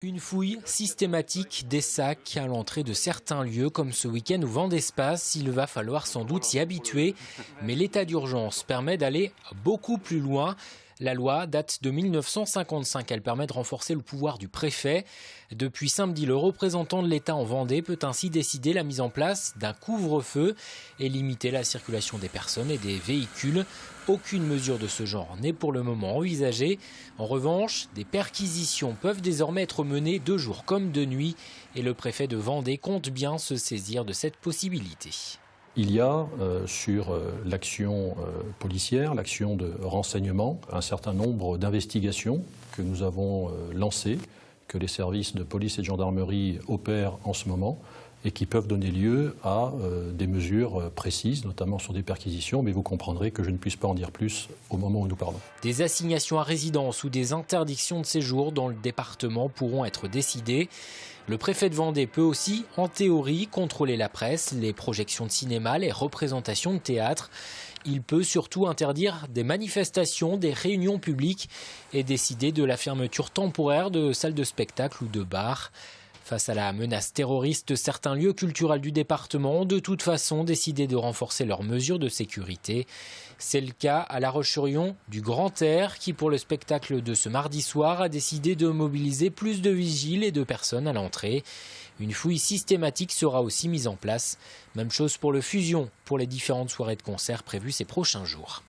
Une fouille systématique des sacs à l'entrée de certains lieux, comme ce week-end au Vent d'Espace. Il va falloir sans doute s'y habituer, mais l'état d'urgence permet d'aller beaucoup plus loin. La loi date de 1955, elle permet de renforcer le pouvoir du préfet. Depuis samedi, le représentant de l'État en Vendée peut ainsi décider la mise en place d'un couvre-feu et limiter la circulation des personnes et des véhicules. Aucune mesure de ce genre n'est pour le moment envisagée. En revanche, des perquisitions peuvent désormais être menées de jour comme de nuit et le préfet de Vendée compte bien se saisir de cette possibilité. Il y a sur l'action policière, l'action de renseignement, un certain nombre d'investigations que nous avons lancées, que les services de police et de gendarmerie opèrent en ce moment et qui peuvent donner lieu à des mesures précises, notamment sur des perquisitions, mais vous comprendrez que je ne puisse pas en dire plus au moment où nous parlons. Des assignations à résidence ou des interdictions de séjour dans le département pourront être décidées. Le préfet de Vendée peut aussi, en théorie, contrôler la presse, les projections de cinéma, les représentations de théâtre. Il peut surtout interdire des manifestations, des réunions publiques et décider de la fermeture temporaire de salles de spectacle ou de bars. Face à la menace terroriste, certains lieux culturels du département ont de toute façon décidé de renforcer leurs mesures de sécurité. C'est le cas à La Roche-sur-Yon du Grand Air qui, pour le spectacle de ce mardi soir, a décidé de mobiliser plus de vigiles et de personnes à l'entrée. Une fouille systématique sera aussi mise en place. Même chose pour le Fusion, pour les différentes soirées de concert prévues ces prochains jours.